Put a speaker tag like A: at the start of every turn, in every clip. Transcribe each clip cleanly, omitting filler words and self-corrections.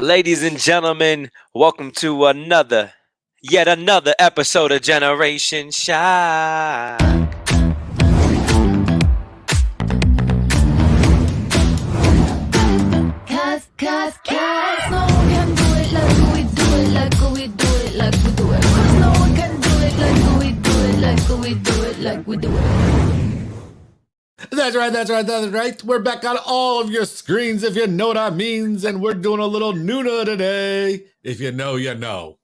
A: Ladies and gentlemen, welcome to yet another episode of Generation Shock.
B: Cause no one can do it like we do it, like we do it, like we do it. Cause no one can do it like we do it, like we do it, like we do it.
C: That's right. We're back on all of your screens, if you know what I means, and we're doing a little Nuna today. If you know, you know.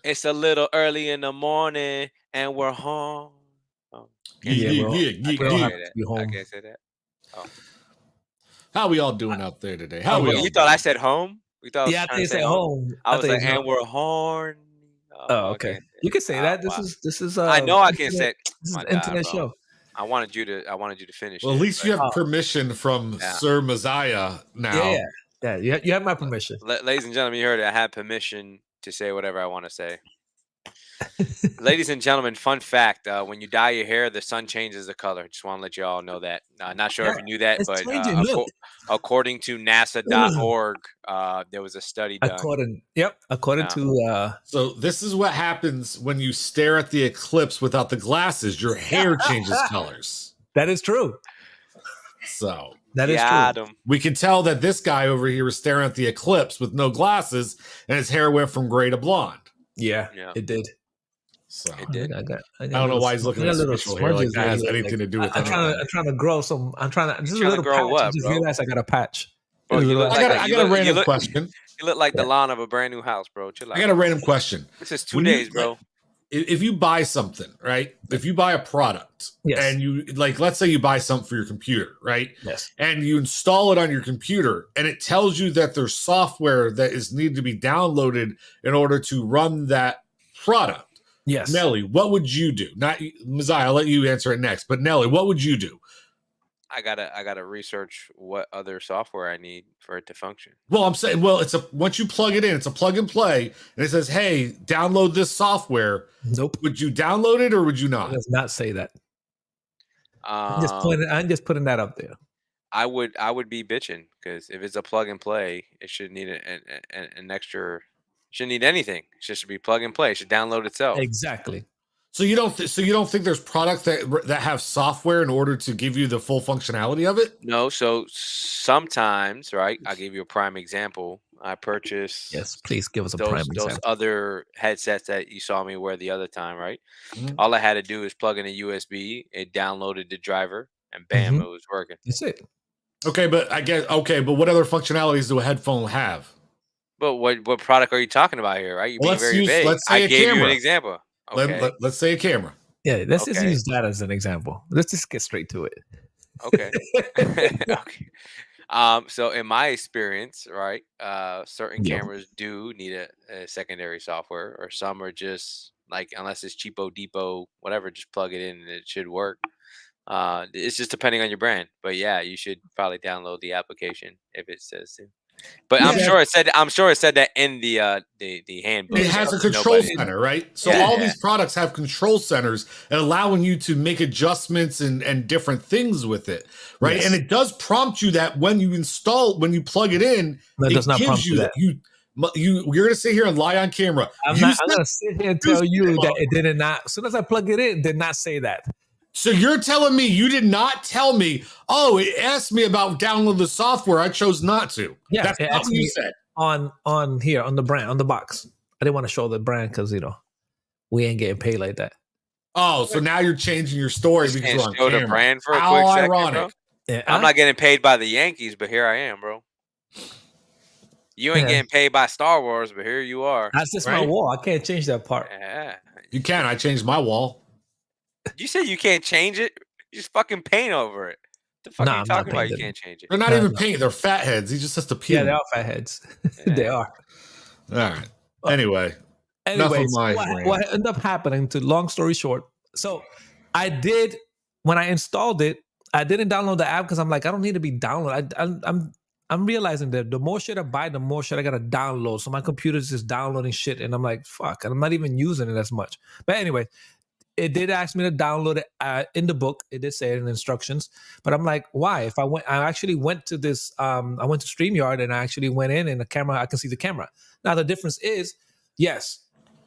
A: It's a little early in the morning, and we're home. Oh,
C: Yeah.
A: I can't say that. Oh.
C: How we all doing out there today?
A: You thought I said home? We thought
D: I think said home.
A: I was like, and we're horny.
D: Oh, okay. You can say that. This is.
A: I know I can say.
D: This is an internet show.
A: I wanted you to finish.
C: Well, at least you have permission from Sir Messiah now.
D: Yeah. You have my permission.
A: Ladies and gentlemen, you heard it. I have permission to say whatever I want to say. Ladies and gentlemen, fun fact: when you dye your hair, the sun changes the color. Just want to let you all know that. Not sure if you knew that, but according to NASA.org, there was a study done.
D: According to.
C: So this is what happens when you stare at the eclipse without the glasses. Your hair changes colors.
D: That is true.
C: So
D: that is true.
C: We can tell that this guy over here was staring at the eclipse with no glasses, and his hair went from gray to blonde.
D: Yeah. It did.
C: So
A: it did.
C: I don't know why he's looking at facial hair like that has anything to do with
D: it. I'm trying to grow some. I'm trying to. Just a little
A: grow
D: patch.
A: what,
D: I just realized I got a patch.
C: Bro, I got a random question.
A: You look like the lawn of a brand new house, bro. Chill out.
C: I got a random question.
A: This is 2 days, bro.
C: If you buy something, right? If you buy a product, and you let's say you buy something for your computer, right?
D: Yes.
C: And you install it on your computer, and it tells you that there's software that is needed to be downloaded in order to run that product.
D: Yes.
C: Nelly, what would you do? Not Messiah, I'll let you answer it next. But Nelly, what would you do?
A: I gotta research what other software I need for it to function.
C: Well, I'm saying, once you plug it in, it's a plug and play, and it says, "Hey, download this software."
D: Nope.
C: Would you download it or would you not?
D: It does not say that. I'm just putting that up there.
A: I would be bitching because if it's a plug and play, it should need an extra. Shouldn't need anything. It should be plug and play. It should download itself.
D: Exactly.
C: So you don't think there's products that have software in order to give you the full functionality of it?
A: No. So sometimes, right? I'll give you a prime example. I purchased.
D: Yes, please give us a prime example.
A: Those other headsets that you saw me wear the other time, right?
C: Mm-hmm.
A: All I had to do is plug in a USB. It downloaded the driver, and bam, it was working.
D: That's it.
C: Okay, but what other functionalities do a headphone have?
A: But what product are you talking about here, right? You're being very vague. I gave you an example. Okay.
C: Let's say a camera.
D: Yeah, let's just use that as an example. Let's just get straight to it.
A: Okay. Okay. So in my experience, right, certain cameras do need a secondary software, or some are just unless it's cheapo depot, whatever, just plug it in and it should work. It's just depending on your brand. But yeah, you should probably download the application if it says to. But I'm sure it said that in the handbook.
C: It has a control center, right? So all these products have control centers and allowing you to make adjustments and different things with it, right? Yes. And it does prompt you that when you plug it in,
D: it does not prompt you that.
C: You're gonna sit here and lie on camera.
D: I'm gonna sit here and tell you that it did not. As soon as I plug it in, it did not say that.
C: So you're telling me you did not tell me, it asked me about download the software. I chose not to.
D: Yeah,
C: that's not what you said.
D: On here, on the brand, on the box. I didn't want to show the brand because, we ain't getting paid like that.
C: Oh, so now you're changing your story because you're on camera.
A: The brand for a quick second, ironic. Bro.
D: Yeah,
A: I'm not getting paid by the Yankees, but here I am, bro. You ain't getting paid by Star Wars, but here you are.
D: That's just my wall. I can't change that part.
A: Yeah.
C: You can. I changed my wall.
A: You said you can't change it. You just fucking paint over it. What the fuck are you talking about? You can't change it.
C: They're not even paint. They're fat heads. He just has to peel.
D: Yeah, they are fat heads. They are.
C: All right. Anyway,
D: what ended up happening, to long story short, so I did, when I installed it, I didn't download the app because I'm like, I don't need to be downloaded. I'm realizing that the more shit I buy, the more shit I gotta download. So my computer's just downloading shit, and I'm like, fuck, and I'm not even using it as much. But anyway, it did ask me to download it in the book. It did say it in the instructions, but I'm like, why? If I actually went to this. I went to StreamYard and I actually went in, and the camera, I can see the camera. Now the difference is, yes,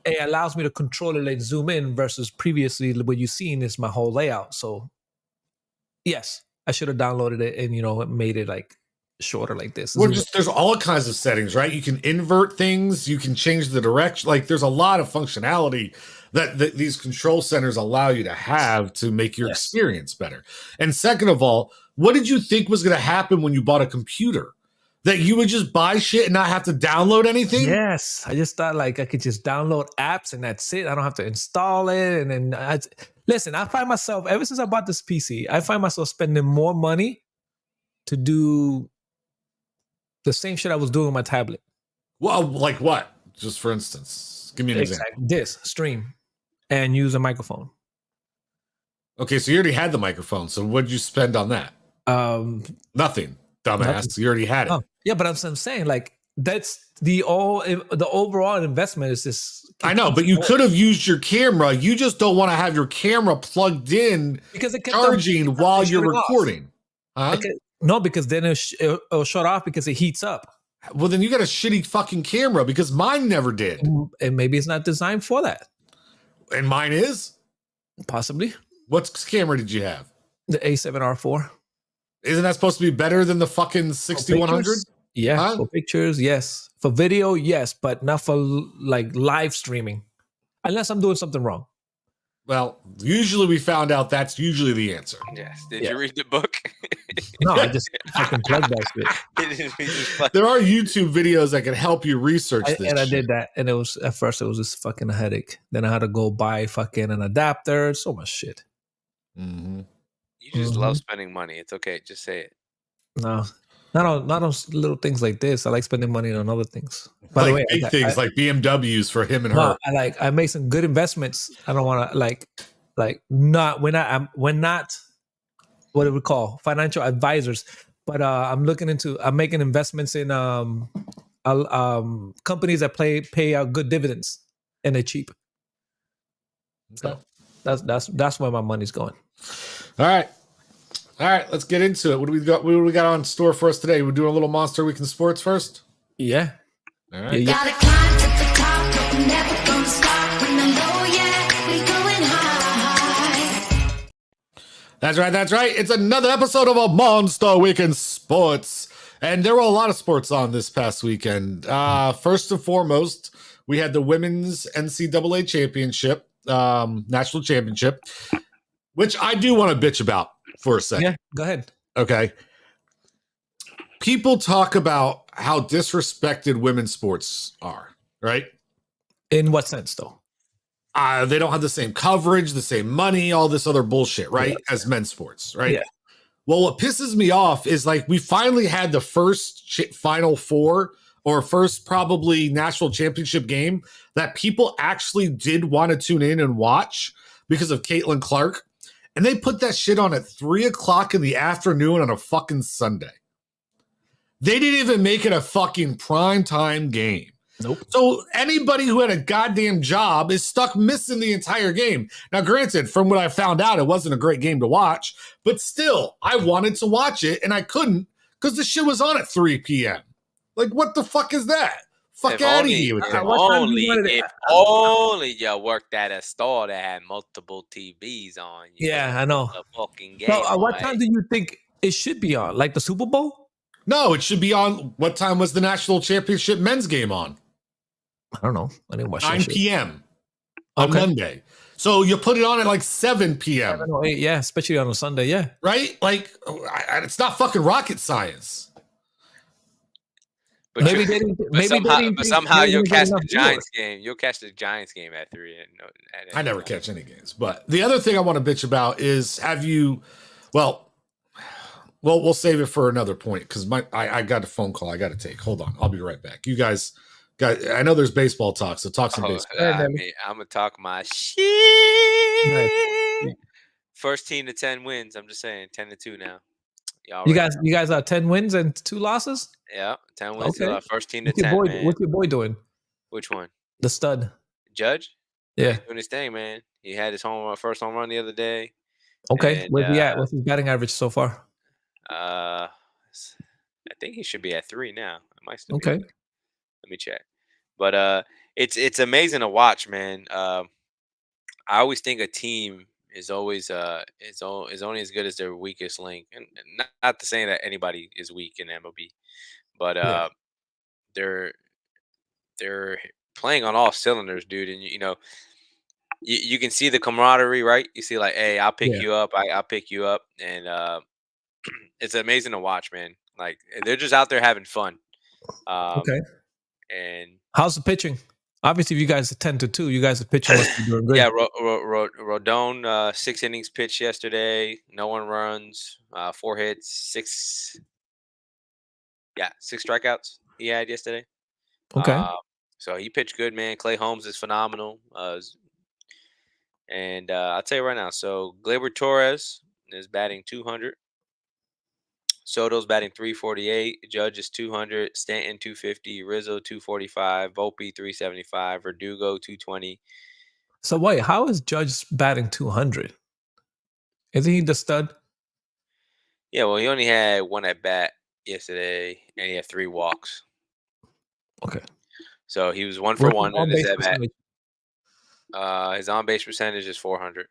D: it allows me to control it, like zoom in, versus previously what you've seen is my whole layout. So yes, I should have downloaded it and made it like shorter like this.
C: Well, there's all kinds of settings, right? You can invert things, you can change the direction. Like there's a lot of functionality that these control centers allow you to have to make your experience better. And second of all, what did you think was going to happen when you bought a computer? That you would just buy shit and not have to download anything?
D: Yes, I just thought like I could just download apps and that's it. I don't have to install it. And then listen, I find myself, ever since I bought this PC, I find myself spending more money to do the same shit I was doing on my tablet.
C: Well, like what? Just for instance, give me an example.
D: This stream and use a microphone.
C: Okay, so you already had the microphone. So what did you spend on that? Nothing, dumbass. Nothing. You already had it. Oh,
D: yeah, but I'm saying like that's the overall investment is this.
C: I know, but you could have used your camera. You just don't want to have your camera plugged in
D: because it kept
C: charging while you're recording. Huh?
D: No, because then it'll shut off because it heats up.
C: Well, then you got a shitty fucking camera because mine never did.
D: And maybe it's not designed for that.
C: And mine is?
D: Possibly.
C: What camera did you have?
D: The A7R4.
C: Isn't that supposed to be better than the fucking 6100?
D: Yeah, huh? For pictures, yes. For video, yes, but not for like live streaming. Unless I'm doing something wrong.
C: Well, usually we found out that's usually the answer.
A: Yes. Did you read the book?
D: No, I just fucking plugged that shit.
C: There are YouTube videos that can help you research this.
D: And I did that. And it was, at first, it was just fucking a headache. Then I had to go buy fucking an adapter. So much shit.
C: Mm-hmm.
A: You just love spending money. It's okay. Just say it.
D: No. Not on little things like this. I like spending money on other things. By
C: like
D: the way,
C: big things like BMWs for him and her.
D: I make some good investments. I don't want to we're not what do we call financial advisors, but I'm making investments in companies that pay out good dividends and they're cheap. So that's where my money's going.
C: All right, let's get into it. What do we got? What do we got on store for us today? We're doing a little Monster Week in Sports first.
D: Yeah.
C: All right.
B: Yeah. Gotta climb to the top, but we're never gonna stop. When the low, yeah, we going high.
C: That's right. It's another episode of a Monster Week in Sports, and there were a lot of sports on this past weekend. First and foremost, we had the women's NCAA championship, national championship, which I do want to bitch about. For a second.
D: Yeah, go ahead.
C: Okay. People talk about how disrespected women's sports are, right?
D: In what sense, though?
C: They don't have the same coverage, the same money, all this other bullshit, right? Yeah. As men's sports, right?
D: Yeah.
C: Well, what pisses me off is like we finally had the first Final Four or first probably national championship game that people actually did want to tune in and watch because of Caitlin Clark. And they put that shit on at 3:00 in the afternoon on a fucking Sunday. They didn't even make it a fucking primetime game.
D: Nope.
C: So anybody who had a goddamn job is stuck missing the entire game. Now, granted, from what I found out, it wasn't a great game to watch, but still, I wanted to watch it and I couldn't because the shit was on at 3 p.m. Like, what the fuck is that? Fuck out of here with that.
A: If only you worked at a store that had multiple TVs on.
D: Yeah, I know.
A: The fucking game.
D: So, what time do you think it should be on? Like the Super Bowl?
C: No, it should be on. What time was the national championship men's game on?
D: I don't know. I didn't watch
C: 9 p.m. on Monday. So you put it on at like 7 p.m.
D: 7 or 8, yeah, especially on a Sunday, yeah.
C: Right? Like, it's not fucking rocket science.
A: But somehow you'll catch the Giants game. You'll catch the Giants game at 3.
C: I never catch any games. But the other thing I want to bitch about is well, we'll save it for another point because I got a phone call I got to take. Hold on. I'll be right back. You guys, I know there's baseball talk, so talk some baseball.
A: I'm going to talk my shit. First team to 10 wins. I'm just saying 10-2 now.
D: You guys are 10 wins and 2 losses?
A: Yeah, 10 wins. Okay. First team to
D: what's
A: 10.
D: What's your boy doing?
A: Which one?
D: The stud.
A: Judge?
D: Yeah.
A: He's doing his thing, man. He had his first home run the other day.
D: Okay.
A: And
D: Where's he at? What's his batting average so far?
A: I think he should be at 3 now. It might still be at
D: Okay.
A: 3. Let me check. But it's amazing to watch, man. I always think a team is always is only as good as their weakest link, and not to say that anybody is weak in MLB, but
D: Yeah.
A: they're they're playing on all cylinders, dude. And you can see the camaraderie, right? You see, like, hey, I'll pick
D: Yeah.
A: you up, I'll pick you up, and it's amazing to watch, man. Like, they're just out there having fun.
D: Okay.
A: And
D: How's the pitching? Obviously, if you guys are 10-2, you guys are pitching must be doing good.
A: yeah, Rodon 6 innings pitched yesterday, no one runs, 4 hits, 6 strikeouts he had yesterday.
D: Okay.
A: So he pitched good, man. Clay Holmes is phenomenal. And I'll tell you right now. So Gleyber Torres is batting 200. Soto's batting 348. Judge is 200. Stanton 250. Rizzo 245. Volpe 375. Verdugo 220.
D: So wait, how is Judge batting 200? Isn't he the stud?
A: Yeah, well, he only had 1 at bat yesterday, and he had 3 walks.
D: Okay.
A: So he was 1 for 1 in his at bat. His on base percentage is 400.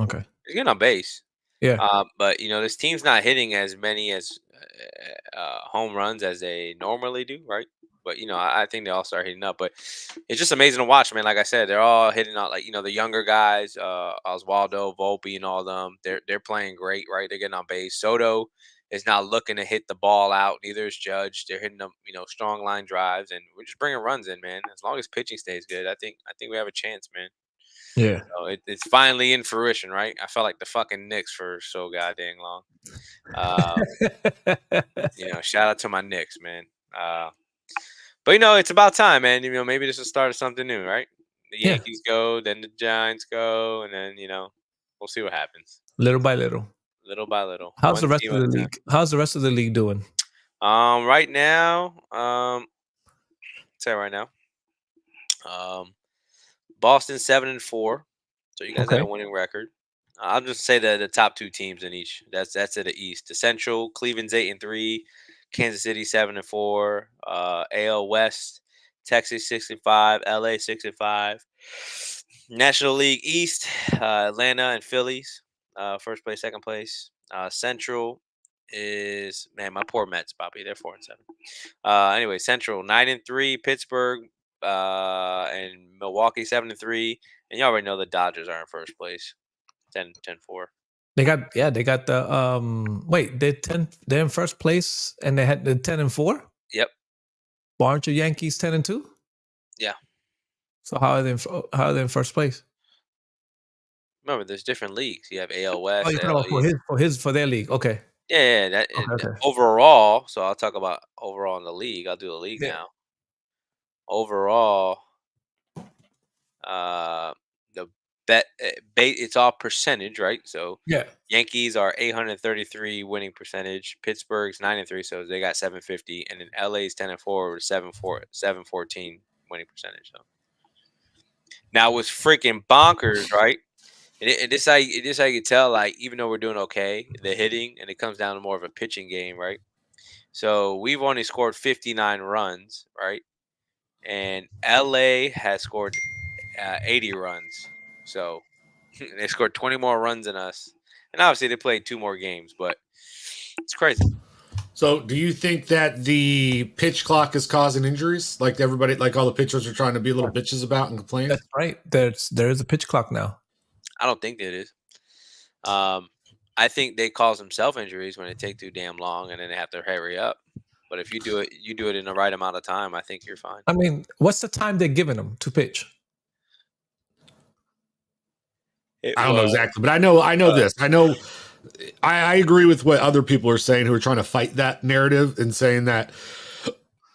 D: Okay.
A: He's getting on base.
D: Yeah.
A: But this team's not hitting as many as home runs as they normally do, right? But I think they all start hitting up. But it's just amazing to watch, man. Like I said, they're all hitting out. Like the younger guys, Oswaldo, Volpe, and all of them. They're playing great, right? They're getting on base. Soto is not looking to hit the ball out. Neither is Judge. They're hitting them, strong line drives, and we're just bringing runs in, man. As long as pitching stays good, I think we have a chance, man.
D: Yeah.
A: So it's finally in fruition, right? I felt like the fucking Knicks for so goddamn long. Shout out to my Knicks, man. But it's about time, man. Maybe this is the start of something new, right? The
D: Yeah.
A: Yankees go, then the Giants go, and then we'll see what happens.
D: Little by little.
A: Little by little.
D: How's the rest of the league? How's the rest of the league doing?
A: Right now, say right now, Boston 7-4, so you guys
D: Okay.
A: have a winning record. I'll just say the top 2 teams in each. That's to the East. The Central, Cleveland's 8-3, Kansas City 7-4, AL West, Texas 6-5, LA 6-5. National League East, Atlanta and Phillies, first place, second place. Central is, man, my poor Mets, Bobby. They're 4-7. Anyway, Central 9-3, Pittsburgh, and Milwaukee 7-3, and you already know the Dodgers are in first place, 10-4.
D: They got the wait, they're in first place and they had the 10-4?
A: Yep.
D: Well, aren't your Yankees 10-2?
A: Yeah.
D: So how are they in first place?
A: Remember, there's different leagues. You have AL West.
D: Oh, you're talking about for their league. Okay.
A: Yeah.
D: Okay.
A: Overall, so I'll talk about overall in the league. I'll do the league now. Overall, the bet it's all percentage, right? So
D: yeah,
A: Yankees are 833 winning percentage. Pittsburgh's 9-3, so they got 750, and then LA's 10-4 with 714 winning percentage. So now it's freaking bonkers, right? And this how you can tell, like, even though we're doing okay, the hitting, and it comes down to more of a pitching game, right? So we've only scored 59 runs, right? And LA has scored 80 runs. So they scored 20 more runs than us. And obviously they played 2 more games, but it's crazy.
C: So do you think that the pitch clock is causing injuries? Like everybody, like all the pitchers are trying to be little bitches about and complain?
D: That's right. There is a pitch clock now.
A: I don't think it is. I think they cause themselves injuries when they take too damn long and then they have to hurry up. But if you do it in the right amount of time, I think you're fine.
D: I mean, what's the time they're giving them to pitch?
C: I don't know exactly, but I know this. I know I agree with what other people are saying who are trying to fight that narrative and saying that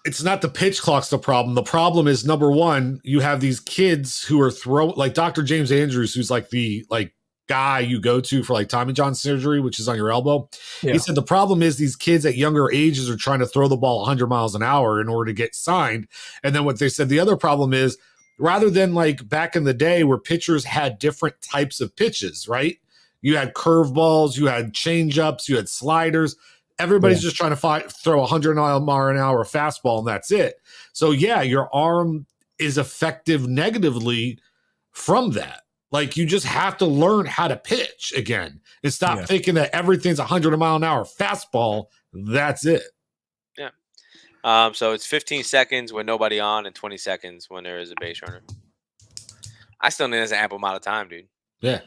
C: it's not the pitch clock's the problem. The problem is, number one, you have these kids who are like Dr. James Andrews, who's like the guy you go to for like Tommy John surgery, which is on your elbow. Yeah. He said the problem is these kids at younger ages are trying to throw the ball 100 miles an hour in order to get signed. And then what they said, the other problem is rather than like back in the day where pitchers had different types of pitches, right? You had curveballs, you had changeups, you had sliders. Everybody's just trying to throw 100-mile-an-hour fastball, and that's it. So, yeah, your arm is effective negatively from that. Like, you just have to learn how to pitch again and stop thinking that everything's 100-mile-an-hour fastball. That's it.
A: Yeah. So it's 15 seconds with nobody on and 20 seconds when there is a base runner. I still think that's an ample amount of time, dude.
C: Yeah.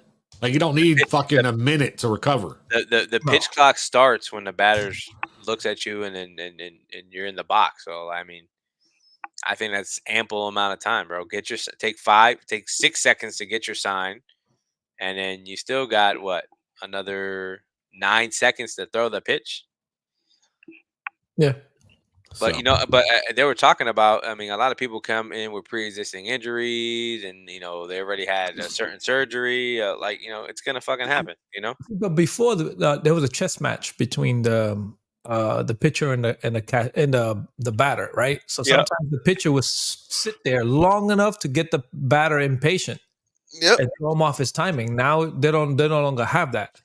C: Like, you don't need fucking a minute to recover.
A: The pitch clock starts when the batter looks at you and you're in the box. So, I mean, I think that's ample amount of time, bro. Take 6 seconds to get your sign, and then you still got another 9 seconds to throw the pitch.
D: Yeah.
A: But they were talking about. I mean, a lot of people come in with pre-existing injuries, and they already had a certain surgery. It's gonna fucking happen.
D: But before there was a chess match between the pitcher and the batter, right? So sometimes the pitcher would sit there long enough to get the batter impatient.
A: Yep.
D: And throw him off his timing. Now they no longer have that.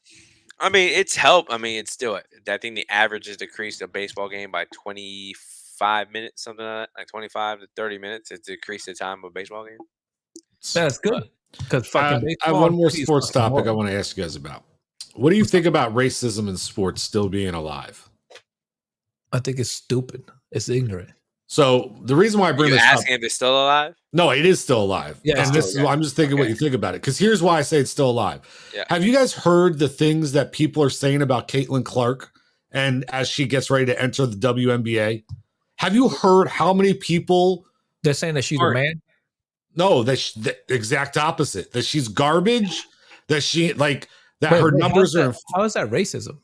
A: I mean, it's helped. I mean, it's still. I think the average has decreased a baseball game by 25 minutes, something like that, like 25 to 30 minutes. It's decreased the time of a baseball game.
D: That's good. Because
C: I have one more sports topic I want to ask you guys about. What do you think about racism in sports still being alive?
D: I think it's stupid. It's ignorant.
C: So the reason why I bring this up,
A: asking if it's still alive?
C: No, it is still alive.
D: Yeah,
C: and I'm just thinking what you think about it. Because here's why I say it's still alive. Yeah. Have you guys heard the things that people are saying about Caitlin Clark and as she gets ready to enter the WNBA? Have you heard how many people
D: they're saying that she's a man?
C: No, the exact opposite. That she's garbage. That her numbers are.
D: How is that racism?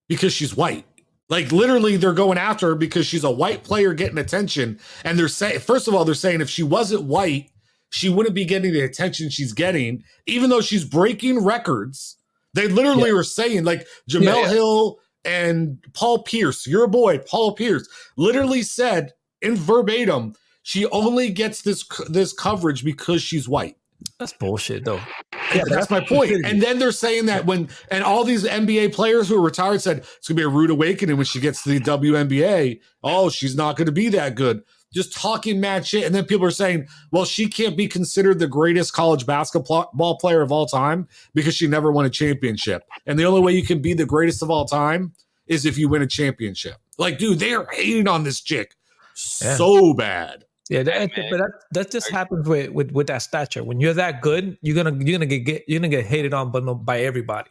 C: Because she's white. Like, literally, they're going after her because she's a white player getting attention. And they're saying, first of all, they're saying if she wasn't white, she wouldn't be getting the attention she's getting, even though she's breaking records. They literally are saying, like, Jamel Hill and Paul Pierce, your boy, Paul Pierce, literally said in verbatim, she only gets this coverage because she's white.
D: That's bullshit, though.
C: Yeah, that's my point. And then they're saying that and all these NBA players who are retired said it's going to be a rude awakening when she gets to the WNBA. Oh, she's not going to be that good. Just talking mad shit. And then people are saying, well, she can't be considered the greatest college basketball player of all time because she never won a championship. And the only way you can be the greatest of all time is if you win a championship. Like, dude, they are hating on this chick so bad.
D: Yeah, that just happens with that stature. When you're that good, you're gonna get hated on, but by everybody.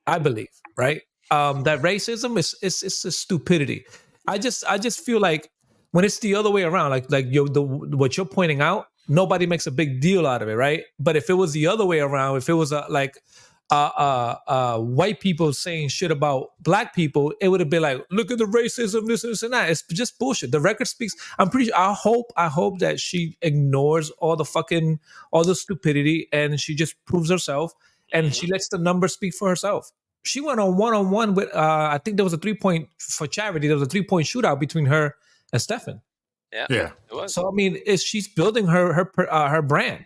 D: I believe, right? That racism is a stupidity. I just feel like when it's the other way around, like what you're pointing out, nobody makes a big deal out of it, right? But if it was the other way around, if it was white people saying shit about black people, it would have been like, look at the racism, this and that. It's just bullshit. The record speaks. I'm pretty sure. I hope that she ignores all the stupidity and she just proves herself and she lets the numbers speak for herself. She went on one-on-one with I think there was a 3-point for charity. There was a 3-point shootout between her and Stephen.
A: Yeah.
C: It was.
D: So I mean, she's building her brand.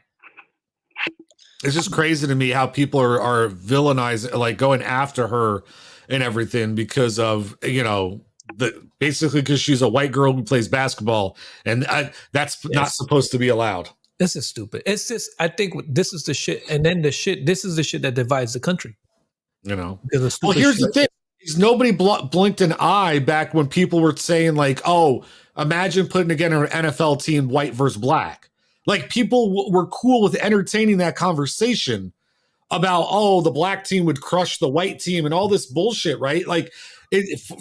C: It's just crazy to me how people are villainizing, like going after her and everything because of, basically because she's a white girl who plays basketball. And that's not supposed to be allowed.
D: This is stupid. It's just, I think this is the shit. And then this is the shit that divides the country.
C: Well, here's the thing. Nobody blinked an eye back when people were saying like, oh, imagine putting together an NFL team, white versus black. Like, people were cool with entertaining that conversation about, oh, the black team would crush the white team and all this bullshit, right? Like,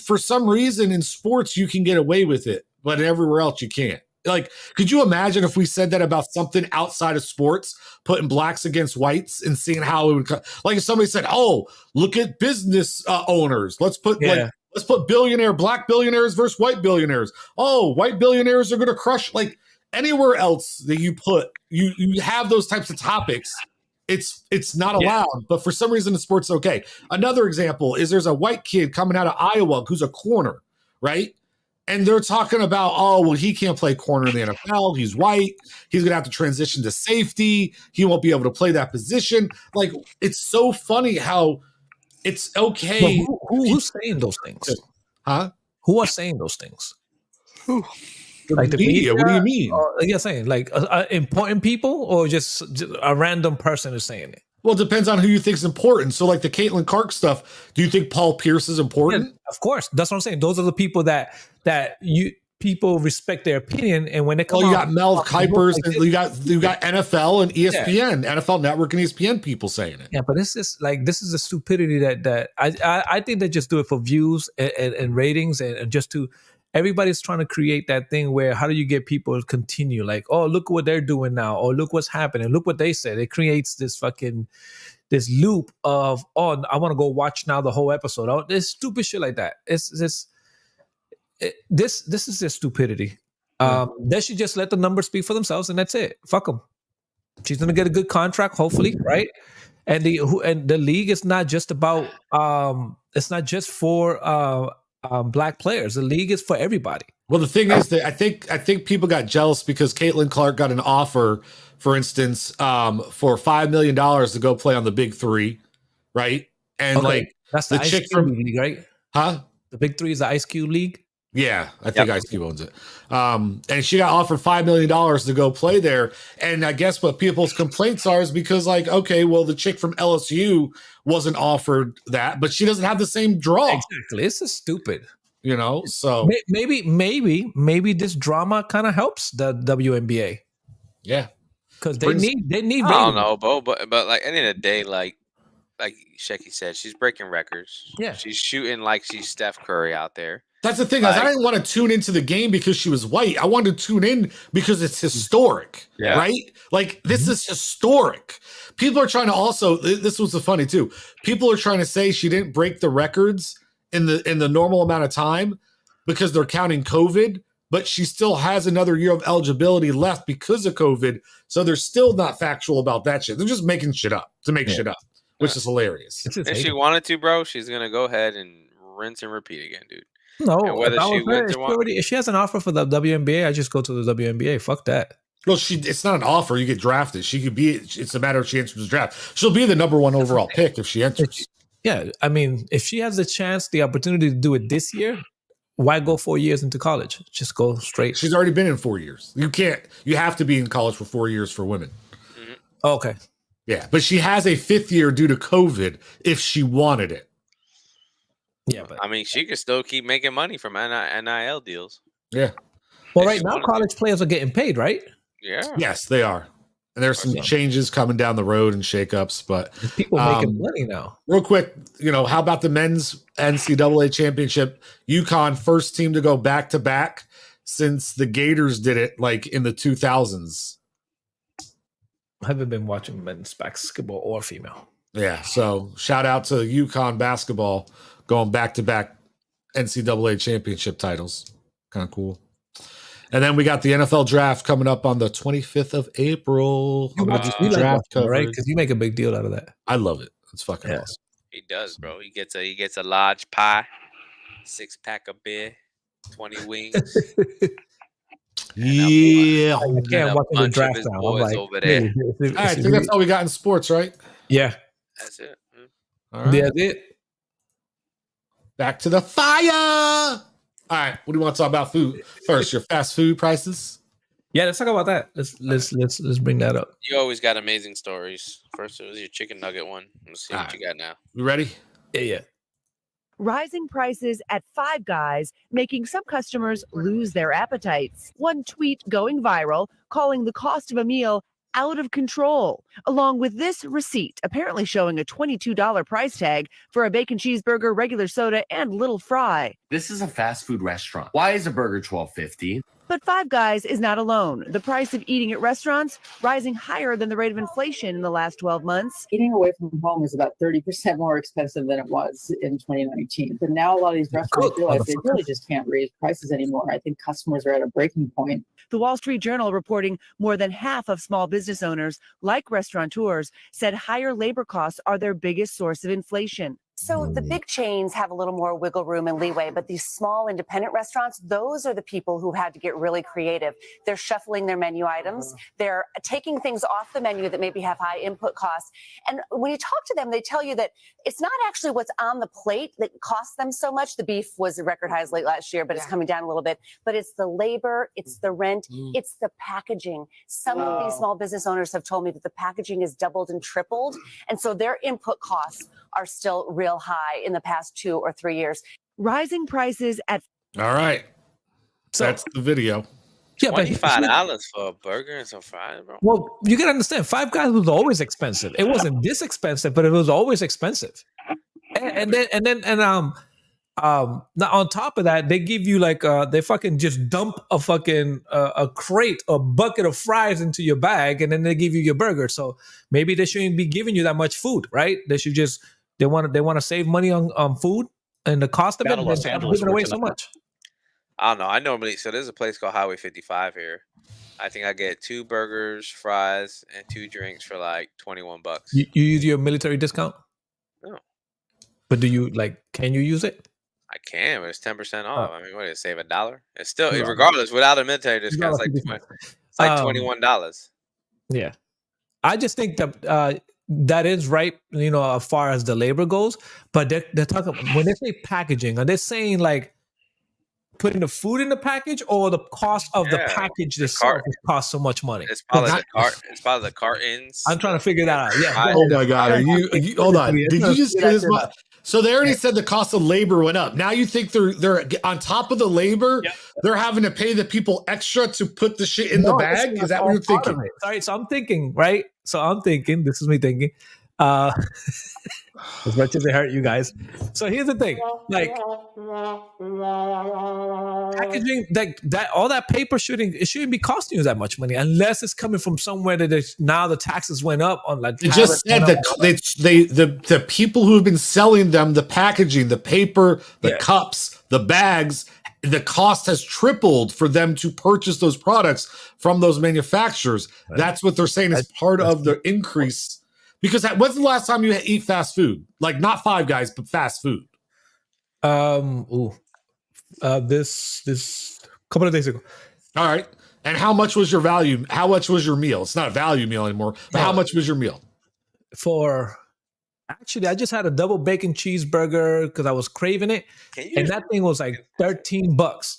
C: for some reason in sports, you can get away with it, but everywhere else you can't. Like, could you imagine if we said that about something outside of sports, putting blacks against whites and seeing how it would, like if somebody said, oh, look at business owners. Let's put black billionaires versus white billionaires. Oh, white billionaires are going to crush, like, anywhere else that you put, you have those types of topics, it's not allowed. But for some reason in sports, okay. Another example is there's a white kid coming out of Iowa who's a corner, right? And they're talking about, oh, well, he can't play corner in the NFL. He's white. He's going to have to transition to safety. He won't be able to play that position. Like, it's so funny how it's okay.
D: Well, who's saying those things?
C: Huh?
D: Who are saying those things?
C: Who? Like the media. What do you mean?
D: You're saying like important people, or just a random person is saying it?
C: Well, it depends on who you think is important. So, like the Caitlin Clark stuff, do you think Paul Pierce is important?
D: Yeah, of course. That's what I'm saying. Those are the people that people respect their opinion, and when they come,
C: you got Mel Kipers, and you got NFL and ESPN, NFL Network and ESPN people saying it.
D: Yeah, but this is the stupidity that I think they just do it for views and ratings and just to. Everybody's trying to create that thing where how do you get people to continue? Like, oh, look what they're doing now, or look what's happening, look what they said. It creates this loop of, oh, I want to go watch now the whole episode. Oh, this stupid shit like that. This is just stupidity. They should just let the numbers speak for themselves, and that's it. Fuck them. She's gonna get a good contract, hopefully, right? And the league is not just about it's not just for black players. The league is for everybody.
C: Well, the thing is that I think people got jealous because Caitlin Clark got an offer, for instance, for $5 million to go play on the Big Three, right? And like
D: that's the chick from league, right?
C: Huh?
D: The Big Three is the Ice Cube League.
C: Yeah, I think Ice Cube owns it. And she got offered $5 million to go play there. And I guess what people's complaints are is because, like, okay, well, the chick from LSU wasn't offered that, but she doesn't have the same draw.
D: Exactly. It's just stupid.
C: You know, so
D: maybe this drama kind of helps the WNBA.
C: Yeah.
D: Because they need
A: I don't know, Bo, but like at the end of the day, like Shecky said, she's breaking records.
D: Yeah.
A: She's shooting like she's Steph Curry out there.
C: That's the thing. Like, I didn't want to tune into the game because she was white. I wanted to tune in because it's historic, right? Like, this is historic. People are trying to also, this was the funny too. People are trying to say she didn't break the records in the normal amount of time because they're counting COVID, but she still has another year of eligibility left because of COVID. So they're still not factual about that shit. They're just making shit up to make shit up, which is hilarious.
A: If she wanted to, bro, she's going to go ahead and rinse and repeat again, dude.
D: No, if she has an offer for the WNBA, I just go to the WNBA. Fuck that.
C: Well, it's not an offer. You get drafted. She could be. It's a matter of she enters the draft. She'll be the number one overall pick if she enters.
D: Yeah, I mean, if she has the chance, the opportunity to do it this year, why go 4 years into college? Just go straight.
C: She's already been in 4 years. You can't. You have to be in college for 4 years for women.
A: Mm-hmm.
D: Okay.
C: Yeah, but she has a 5th year due to COVID if she wanted it.
D: Yeah, but
A: I mean, she could still keep making money from NIL deals.
C: Yeah.
D: Well, right now, college players are getting paid, right?
A: Yeah.
C: Yes, they are. And there's some changes coming down the road and shakeups, but
D: people making money now.
C: Real quick, how about the men's NCAA championship? UConn, first team to go back to back since the Gators did it, like in the 2000s.
D: I haven't been watching men's basketball or female.
C: Yeah, so shout out to UConn basketball going back to back NCAA championship titles. Kind of cool. And then we got the NFL draft coming up on the 25th of April.
D: Draft cover, right? Because you make a big deal out of that.
C: I love it. It's fucking awesome.
A: He does, bro. He gets a large pie, 6-pack of beer, 20 wings.
C: Yeah.
D: I can't watch the draft now. I'm like,
A: over there.
C: All right, I think that's all we got in sports, right?
D: Yeah.
A: That's it.
C: All right.
D: That's it.
C: Back to the fire. All right, what do you want to talk about food first? Your fast food prices?
D: Yeah, let's talk about that. Let's bring that up.
A: You always got amazing stories. First, it was your chicken nugget one. Let's see what you got now.
C: You ready?
D: Yeah.
E: Rising prices at Five Guys, making some customers lose their appetites. One tweet going viral, calling the cost of a meal out of control, along with this receipt apparently showing a $22 price tag for a bacon cheeseburger, regular soda, and little fry.
F: This is a fast food restaurant. Why is a burger $12.50?
E: But Five Guys is not alone. The price of eating at restaurants rising higher than the rate of inflation in the last 12 months.
G: Eating away from home is about 30% more expensive than it was in 2019. But now a lot of these restaurants realize they really just can't raise prices anymore. I think customers are at a breaking point.
E: The Wall Street Journal reporting more than half of small business owners, like restaurateurs, said higher labor costs are their biggest source of inflation.
H: So the big chains have a little more wiggle room and leeway, but these small independent restaurants, those are the people who had to get really creative. They're shuffling their menu items. They're taking things off the menu that maybe have high input costs. And when you talk to them, they tell you that it's not actually what's on the plate that costs them so much. The beef was at record highs late last year, but it's coming down a little bit. But it's the labor, it's the rent, it's the packaging. Some of these small business owners have told me that the packaging has doubled and tripled. And so their input costs are still real high in the past 2 or 3 years.
E: Rising prices at.
C: All right. So that's the video.
D: Yeah,
A: $25 for a burger and some fries, bro.
D: Well, you can understand, Five Guys was always expensive. It wasn't this expensive, but it was always expensive. And then now on top of that, they give you like they fucking just dump a fucking a crate, a bucket of fries into your bag, and then they give you your burger. So maybe they shouldn't be giving you that much food, right? They should just they want to save money on food and the cost of it.
I: Los Angeles
D: giving away so much.
A: I don't know. So there's a place called Highway 55 here. I think I get 2 burgers, fries, and 2 drinks for like $21.
D: You use your military discount?
A: No.
D: But do you can you use it?
A: I can, but it's 10% off. I mean, what is it, save $1? It's still, regardless, without a military discount, it's like $21.
D: Yeah. I just think that that is right, as far as the labor goes. But they're talking, when they say packaging, are they saying like putting the food in the package, or the cost of the package itself costs so much money?
A: It's probably the cartons.
D: I'm trying to figure that out. Yeah.
C: Oh my God. Are you hold on. Did you just hear this? So they already said the cost of labor went up. Now you think they're on top of the labor, they're having to pay the people extra to put the shit in the bag? Is that what you're thinking?
D: Sorry, so I'm thinking, right? This is me thinking. As much as it hurt you guys. So here's the thing. Like packaging, that all that paper shouldn't be costing you that much money unless it's coming from somewhere that now the taxes went up on like
C: they just said that the people who have been selling them the packaging, the paper, the cups, the bags, the cost has tripled for them to purchase those products from those manufacturers. Right. That's what they're saying is part of the increase. Because when's the last time you eat fast food? Like not Five Guys, but fast food.
D: This couple of days ago.
C: All right. And how much was your value? How much was your meal? It's not a value meal anymore. But how much was your meal?
D: Actually, I just had a double bacon cheeseburger because I was craving it, and that thing was like $13.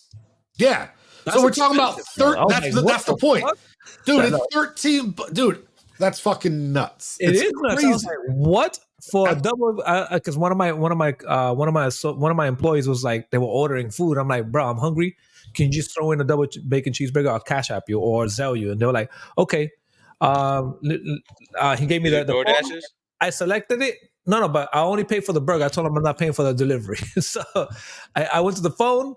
C: Yeah. So we're talking about that's the point, dude. It's 13, dude. That's fucking nuts. It's
D: nuts. I was like, what for a double? Because one of my employees was like, they were ordering food. I'm like, bro, I'm hungry. Can you just throw in a double bacon cheeseburger? I'll Cash App you or Zelle you. And they were like, okay. He gave me the DoorDashes. I selected it. No, but I only paid for the burger. I told him I'm not paying for the delivery. So I went to the phone.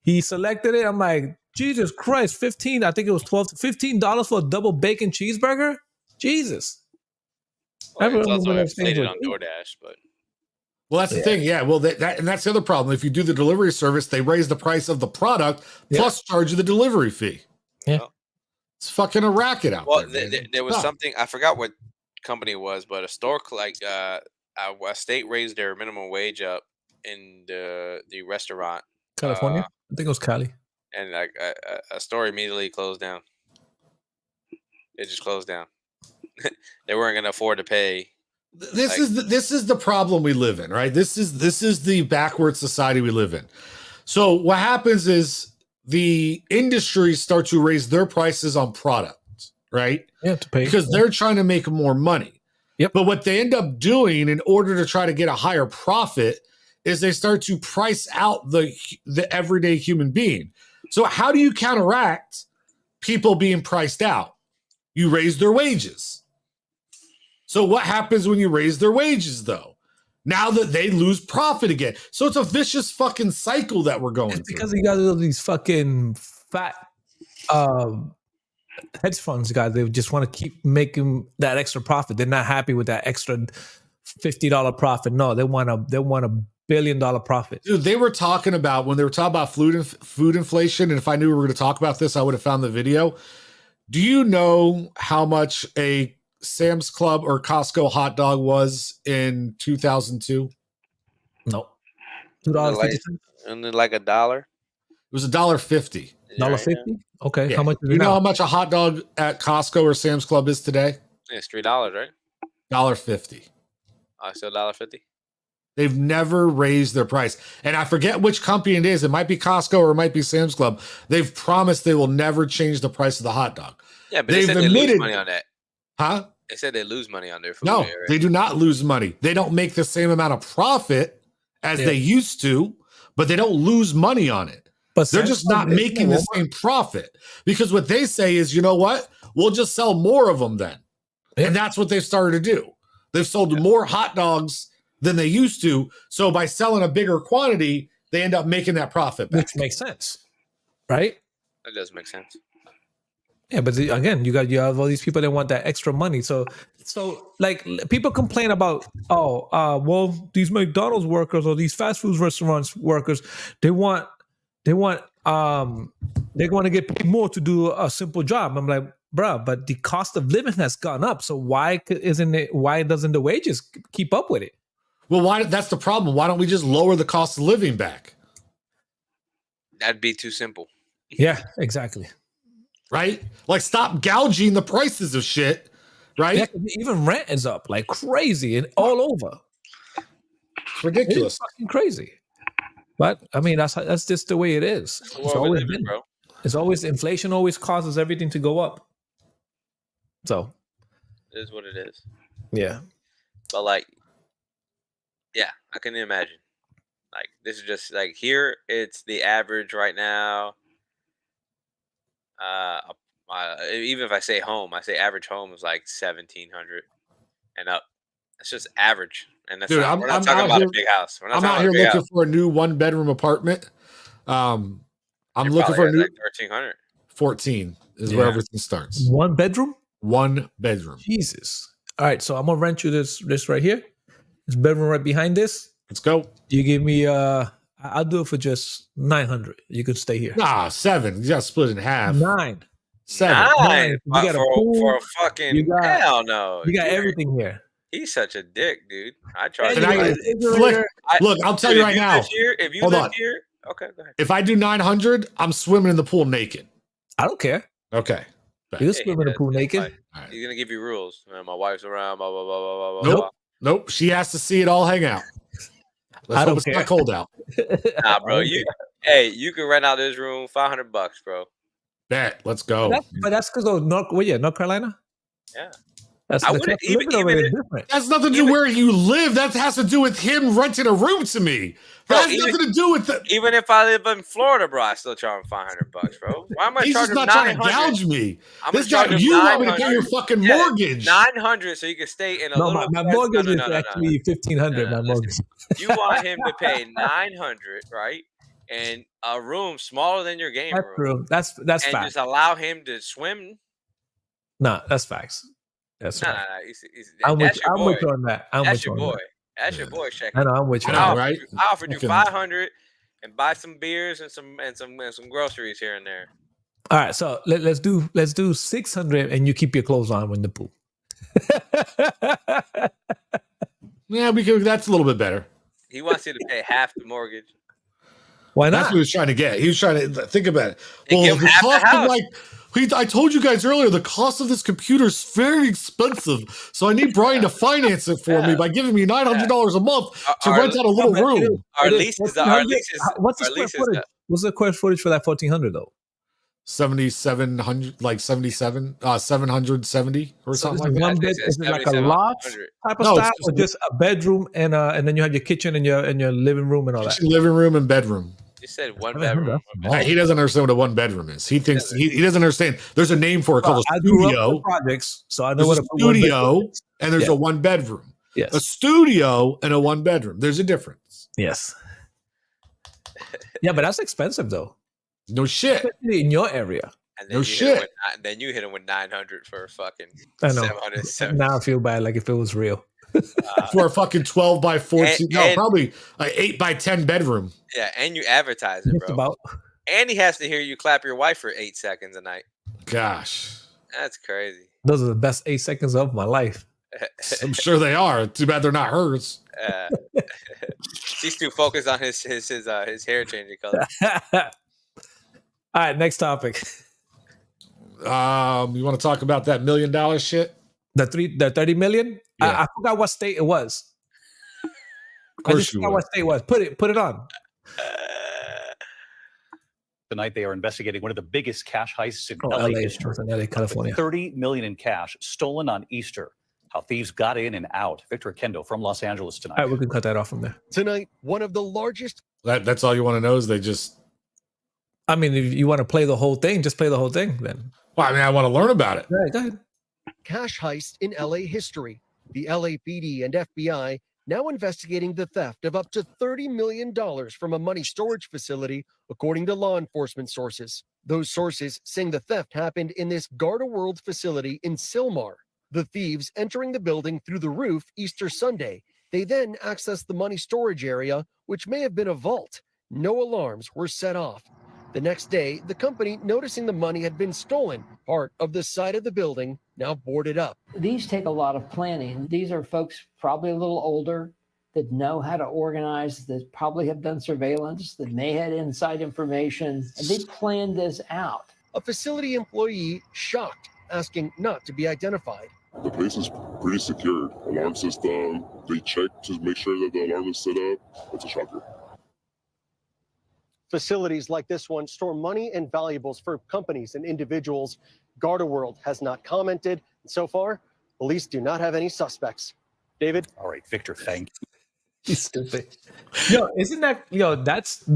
D: He selected it. I'm like, Jesus Christ, 15. I think it was $15 for a double bacon cheeseburger. Jesus.
A: Well, it's also inflated on DoorDash, but
C: that's the thing. Yeah. Well, and that's the other problem. If you do the delivery service, they raise the price of the product plus charge you the delivery fee.
D: Yeah.
C: It's fucking a racket out there.
A: There was something, I forgot what company it was, but a store a state raised their minimum wage up in the restaurant.
D: California? I think it was Cali.
A: And like a store immediately closed down. It just closed down. They weren't going to afford to pay.
C: This is the problem we live in, right? This is the backward society we live in. So what happens is the industries start to raise their prices on products, right?
D: Yeah, to pay
C: because they're trying to make more money.
D: Yep.
C: But what they end up doing in order to try to get a higher profit is they start to price out the everyday human being. So how do you counteract people being priced out? You raise their wages. So what happens when you raise their wages, though? Now that they lose profit again. So it's a vicious fucking cycle that we're going through.
D: Because you got all these fucking fat hedge funds guys. They just want to keep making that extra profit. They're not happy with that extra $50 profit. No, they want a $1 billion profit.
C: Dude, they were talking about, when they were talking about food inflation, and if I knew we were going to talk about this, I would have found the video. Do you know how much a Sam's Club or Costco hot dog was in 2002?
D: No.
A: $2.50. And then like $1.
C: It was $1.50.
D: $1.50? Okay.
C: Yeah.
D: How much is it
C: You know
D: now?
C: how much a hot dog at Costco or Sam's Club is today?
A: Yeah, it's $3, right?
C: $1.50.
A: Still $1.50.
C: They've never raised their price. And I forget which company it is. It might be Costco or it might be Sam's Club. They've promised they will never change the price of the hot dog.
A: Yeah, but they said they lose money on that.
C: Huh?
A: They said they lose money on their food.
C: No,
A: there, right?
C: they do not lose money. They don't make the same amount of profit as they used to, but they don't lose money on it. But they're just not making the same profit, because what they say is, you know what? We'll just sell more of them then. And that's what they've started to do. They've sold more hot dogs than they used to. So by selling a bigger quantity, they end up making that profit back.
D: Which makes sense, right?
A: That does make sense.
D: Yeah, but again, you have all these people that want that extra money. So like people complain about, well, these McDonald's workers or these fast food restaurants workers, they want to get paid more to do a simple job. I'm like, bruh, but the cost of living has gone up. So why doesn't the wages keep up with it?
C: Well, that's the problem. Why don't we just lower the cost of living back?
A: That'd be too simple.
D: Yeah, exactly.
C: Right? Like, stop gouging the prices of shit, right?
D: Yeah, even rent is up like crazy and all over.
C: It's ridiculous.
D: It's fucking crazy. But I mean, that's just the way it is. It's always been, bro. It's always, inflation always causes everything to go up. So
A: it is what it is.
D: Yeah.
A: But like, yeah, I can imagine. Like, this is just like, here it's the average right now. Even if I say home, I say average home is like 1,700 and up. That's just average, and that's we're not talking about a big house.
C: I'm out here looking for a new 1-bedroom apartment. I'm looking for a new,
A: like 1,300.
C: 14 is where everything starts.
D: 1 bedroom.
C: 1 bedroom.
D: Jesus. All right, so I'm gonna rent you this right here. This bedroom right behind this.
C: Let's go.
D: You give me I'll do it for just 900. You could stay here.
C: Nah, 7. You got to split in half.
D: 9.
C: 7.
A: 9.
D: You got a pool,
A: for a fucking hell no.
D: You got everything here.
A: He's such a dick, dude. I tried.
C: Look, I'll tell you right now.
A: If you live here, okay, go ahead.
C: If I do 900, I'm swimming in the pool naked.
D: I don't care.
C: Okay.
D: You swim in the pool naked.
A: Right. He's gonna give you rules. My wife's around. Blah blah blah blah blah.
C: Nope. Nope. She has to see it all hang out. Let's hope it's not cold out.
A: Nah, bro. You can rent out this room $500, bro.
C: Bet. Let's go.
D: But that's because of North Carolina.
A: Yeah.
D: I wouldn't even
C: that's nothing to do where you live. That has to do with him renting a room to me. That has nothing to do with it.
A: Even if I live in Florida, bro, I still charge him $500, bro. Why am I
C: He's
A: charging
C: just not trying to gouge me. This guy, you want me to pay your fucking mortgage.
A: 900, so you can stay in a little.
D: My mortgage is actually 1,500. My mortgage.
A: You want him to pay 900, right? And a room smaller than your game room.
D: That's
A: and
D: facts.
A: Just allow him to swim.
D: Nah, that's facts. That's
A: nah.
D: I'm with you on that.
A: That's your boy. That's your boy, Shaq.
D: I know. I'm with you.
C: Right?
A: I offered you 500 and buy some beers and some groceries here and there.
D: All right, so let's do 600, and you keep your clothes on in the pool.
C: Yeah, that's a little bit better.
A: He wants you to pay half the mortgage.
D: Why not?
C: That's what he was trying to get. He was trying to think about it. Well, the cost of I told you guys earlier, the cost of this computer is very expensive. So I need Brian to finance it for me by giving me $900 a month to rent out a little room.
A: Our lease is
D: what's the square footage? What's the square footage for that 1,400 though?
C: 7,700, like 770 or something like that.
D: One bed, is it like a loft type of style, or just a bedroom and then you have your kitchen and your living room and all that?
C: Living room and bedroom.
A: You said 1 bedroom.
C: He doesn't understand what a 1 bedroom is. He thinks he doesn't understand. There's a name for it called a studio.
D: Projects, so I know what a
C: studio and there's a 1 bedroom.
D: Yes,
C: a studio and a 1 bedroom. There's a difference.
D: Yes. Yeah, but that's expensive though.
C: No shit.
D: Especially in your area.
C: No shit.
A: Then you hit him with 900 for fucking
D: I know.
A: 770.
D: Now I feel bad, like if it was real.
C: For a fucking 12 by 14. Probably an 8 by 10 bedroom.
A: Yeah, and you advertise it, bro. And he has to hear you clap your wife for 8 seconds a night.
C: Gosh.
A: That's crazy.
D: Those are the best 8 seconds of my life.
C: I'm sure they are. Too bad they're not hers.
A: She's too focused on his hair changing color.
D: All right, next topic.
C: You want to talk about that $1 million shit?
D: The 30 million?
C: Yeah.
D: I forgot what state it was.
C: Of course
D: I just forgot what state it was. Put it on.
I: Tonight they are investigating one of the biggest cash heists in
D: LA
I: history.
D: LA, California.
I: 30 million in cash stolen on Easter. How thieves got in and out. Victor Kendo from Los Angeles tonight.
D: All right, we can cut that off from there.
J: Tonight, one of the largest.
C: That's all you want to know is they just.
D: I mean, if you want to play the whole thing, just play the whole thing then.
C: Well, I mean, I want to learn about it.
D: Right, go ahead.
J: Cash heist in LA history. The LAPD and FBI now investigating the theft of up to $30 million from a money storage facility, according to law enforcement sources. Those sources saying the theft happened in this Garda World facility in Sylmar. The thieves entering the building through the roof Easter Sunday. They then accessed the money storage area, which may have been a vault. No alarms were set off. The next day, the company, noticing the money had been stolen, part of the side of the building now boarded up.
K: These take a lot of planning. These are folks probably a little older that know how to organize, that probably have done surveillance, that may have inside information, and they planned this out.
J: A facility employee shocked, asking not to be identified.
L: The place is pretty secured. Alarm system, they check to make sure that the alarm is set up. It's a shocker.
J: Facilities like this one store money and valuables for companies and individuals. Garda World has not commented. So far, police do not have any suspects. David?
I: All right, Victor, thank you.
D: He's stupid. That's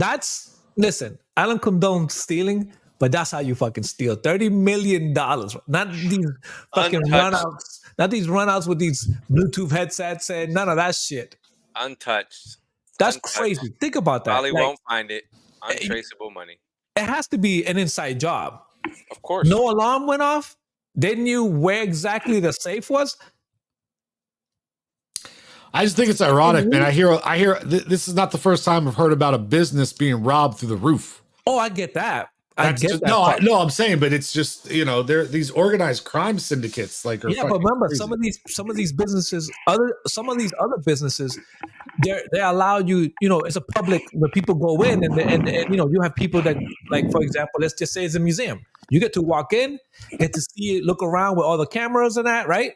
D: listen, I don't condone stealing, but that's how you fucking steal. $30 million. Not these fucking runouts. Not these runouts with these Bluetooth headsets and none of that shit.
A: Untouched.
D: That's crazy. Think about that.
A: Probably won't find it. Untraceable money.
D: It has to be an inside job.
A: Of course.
D: No alarm went off. They knew where exactly the safe was.
C: I just think it's ironic, man. I hear. This is not the first time I've heard about a business being robbed through the roof.
D: Oh, I get that.
C: No, I'm saying, but it's just they're these organized crime syndicates. Like,
D: yeah, but remember, crazy. some of these businesses, some of these other businesses, they allow you. It's a public where people go in, and you have people that, like, for example, let's just say it's a museum. You get to walk in, get to see it, look around with all the cameras and that, right?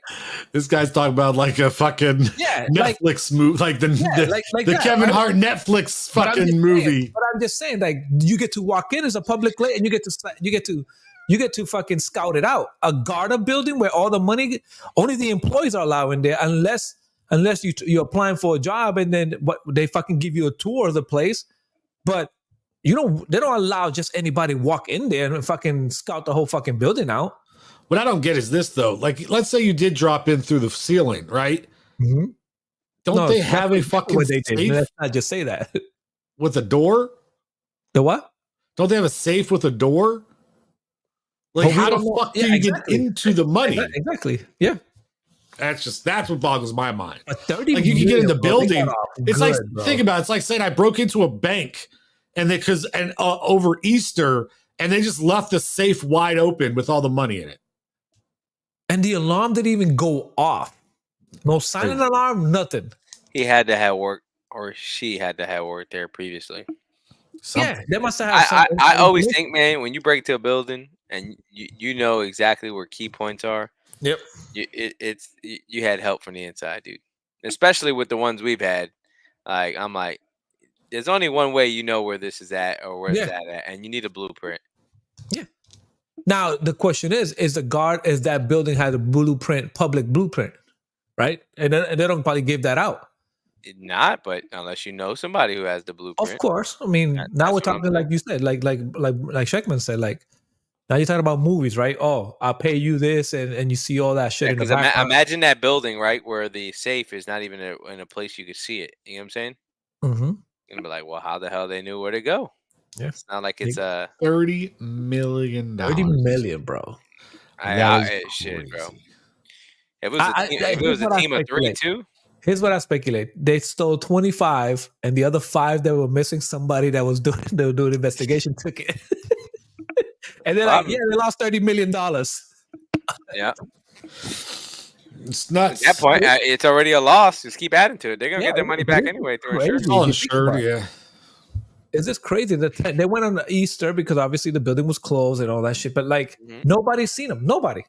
C: This guy's talking about like a fucking Netflix movie, like the Kevin Hart Netflix fucking movie.
D: But I'm just saying, like, you get to walk in as a public and you get to fucking scout it out. A Garda building where all the money, only the employees are allowed in there, unless you're applying for a job and then they fucking give you a tour of the place, but. They don't allow just anybody walk in there and fucking scout the whole fucking building out.
C: What I don't get is this, though. Like, let's say you did drop in through the ceiling, right?
D: Mm-hmm.
C: Don't they have a fucking safe?
D: Let's not just say that.
C: With a door?
D: The what?
C: Don't they have a safe with a door? Like, how the fuck do you get into the money?
D: Exactly. Yeah.
C: That's what boggles my mind.
D: Like,
C: you can get in the building. It's like, think about it. It's like saying I broke into a bank and over Easter, and they just left the safe wide open with all the money in it.
D: And the alarm didn't even go off. No silent alarm, nothing.
A: He had to have work, or she had to have worked there previously.
D: Yeah, they must have.
A: I always think, man, when you break into a building and you know exactly where key points are.
D: Yep.
A: You had help from the inside, dude. Especially with the ones we've had. Like, I'm like, there's only one way you know where this is at or where it's at, and you need a blueprint.
D: Yeah. Now the question is that building had a blueprint, public blueprint, right? And they don't probably give that out.
A: Not, but unless you know somebody who has the blueprint.
D: Of course. I mean, now we're talking like you said, like Sheckman said, like now you're talking about movies, right? Oh, I'll pay you this, and you see all that shit in the background.
A: Imagine that building, right, where the safe is not even in a place you could see it. You know what I'm saying?
D: Mm-hmm.
A: You're gonna be like, well, how the hell they knew where to go?
D: Yeah,
A: it's not like it's a
C: $30 million.
D: $30 million, bro.
A: Shit, bro. If it was a team of 3 too.
D: Here's what I speculate: they stole 25, and the other 5 that were missing, somebody that was doing investigation took it, and they're like, yeah, they lost $30 million.
A: Yeah.
C: It's nuts.
A: At that point, it's already a loss. Just keep adding to it. They're gonna get their money back anyway through insurance.
C: All insured, yeah.
D: It's just crazy that they went on Easter because obviously the building was closed and all that shit. But like nobody's seen them. Nobody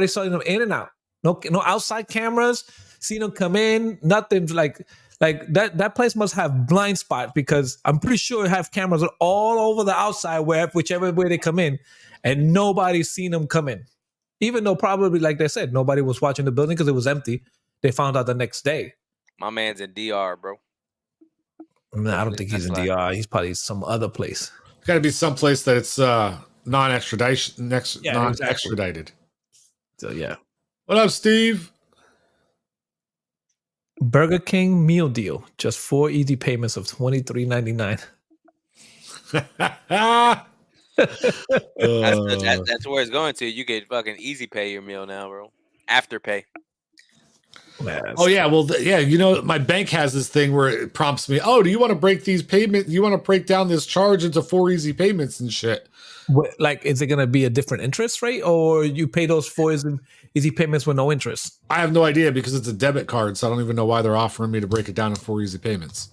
D: saw them in and out. No outside cameras. Seen them come in. Nothing like that place must have blind spot because I'm pretty sure it have cameras all over the outside whichever way they come in, and nobody's seen them come in. Even though probably, like they said, nobody was watching the building because it was empty. They found out the next day.
A: My man's in DR, bro.
D: No, I don't think he's in DR. He's probably some other place.
C: Got to be some place that it's non-extradition, non-extradited.
D: So yeah.
C: What up, Steve?
D: Burger King meal deal, just 4 easy payments of $23.99.
A: That's where it's going to. You get fucking easy pay your meal now, bro. After pay.
C: Oh yeah, well yeah. You know, my bank has this thing where it prompts me. Oh, do you want to break these payments? You want to break down this charge into 4 easy payments and shit?
D: Like, is it going to be a different interest rate, or you pay those 4 easy payments with no interest?
C: I have no idea because it's a debit card, so I don't even know why they're offering me to break it down in 4 easy payments.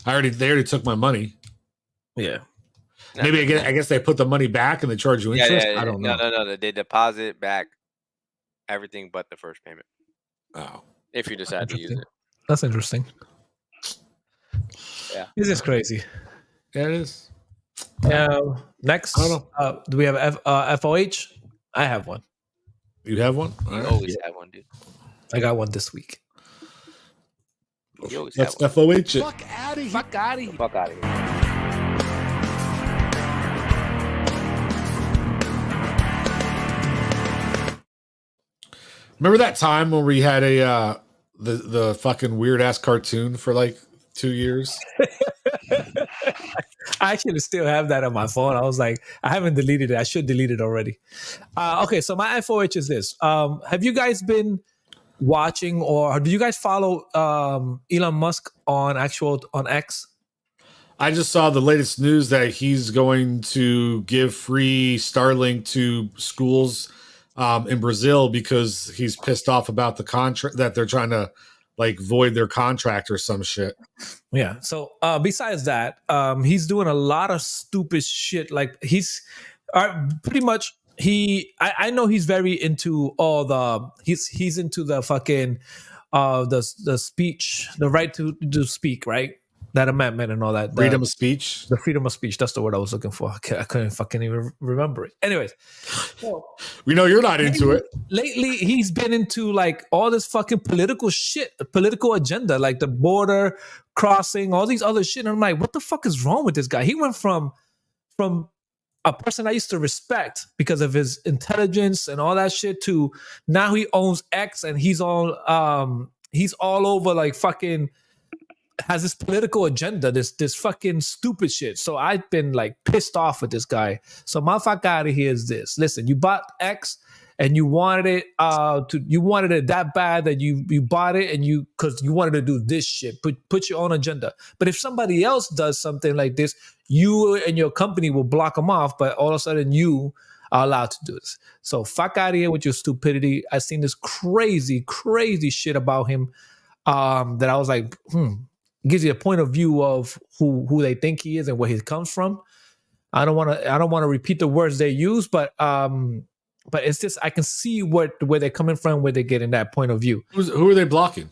C: They already took my money.
D: Yeah.
C: Maybe I guess they put the money back and they charge you interest. I don't know.
A: No. They deposit back everything but the first payment.
C: Oh.
A: If you decide to use it.
D: That's interesting.
A: Yeah.
D: This is crazy.
C: Yeah, it is.
D: Next, do we have FOH? I have one.
C: You have one?
A: You always have one, dude.
D: I got one this week.
A: You always
C: Let's
A: have one.
C: FOH it.
D: Fuck out of here. Fuck out of here.
A: Fuck out of here.
C: Remember that time when we had the fucking weird ass cartoon for like 2 years?
D: I actually still have that on my phone. I was like, I haven't deleted it. I should delete it already. Okay, so my FOH is this. Have you guys been watching, or do you guys follow Elon Musk on X?
C: I just saw the latest news that he's going to give free Starlink to schools in Brazil because he's pissed off about the contract that they're trying to like void their contract or some shit.
D: Yeah. So besides that, he's doing a lot of stupid shit. Like he's pretty much I know he's very into all the he's into the fucking the speech, the right to speak, right? That amendment and all that.
C: Freedom of speech.
D: The freedom of speech. That's the word I was looking for. I couldn't fucking even remember it. Anyways. So,
C: we know you're not into it.
D: Lately, he's been into like all this fucking political shit, political agenda, like the border crossing, all these other shit. And I'm like, what the fuck is wrong with this guy? He went from a person I used to respect because of his intelligence and all that shit to now he owns X and he's all over like fucking has this political agenda, this fucking stupid shit. So I've been like pissed off with this guy. So my fuck out of here is this. Listen, you bought X and you wanted it that bad that you bought it and because you wanted to do this shit, put your own agenda. But if somebody else does something like this, you and your company will block them off, but all of a sudden you are allowed to do this. So fuck out of here with your stupidity. I've seen this crazy shit about him that I was like, gives you a point of view of who they think he is and where he comes from. I don't want to repeat the words they use, but it's just I can see where they're coming from, where they're getting that point of view.
C: Who are they blocking?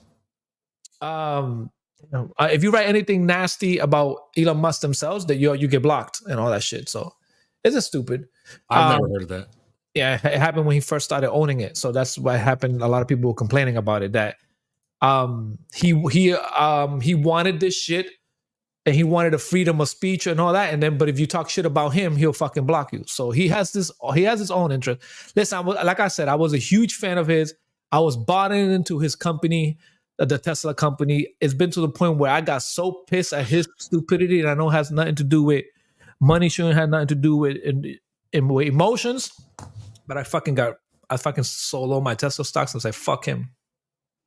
D: If you write anything nasty about Elon Musk themselves, that you get blocked and all that shit. So it's just stupid.
C: I've never heard of that.
D: Yeah, it happened when he first started owning it. So that's what happened. A lot of people were complaining about it, that he wanted this shit and he wanted the freedom of speech and all that, and then but if you talk shit about him, he'll fucking block you. So he has his own interest. Listen, like I said, I was a huge fan of his. I was bought into his company, the Tesla company. It's been to the point where I got so pissed at his stupidity, and I know it has nothing to do with money, shouldn't have nothing to do with emotions, but I fucking solo my Tesla stocks and say fuck him.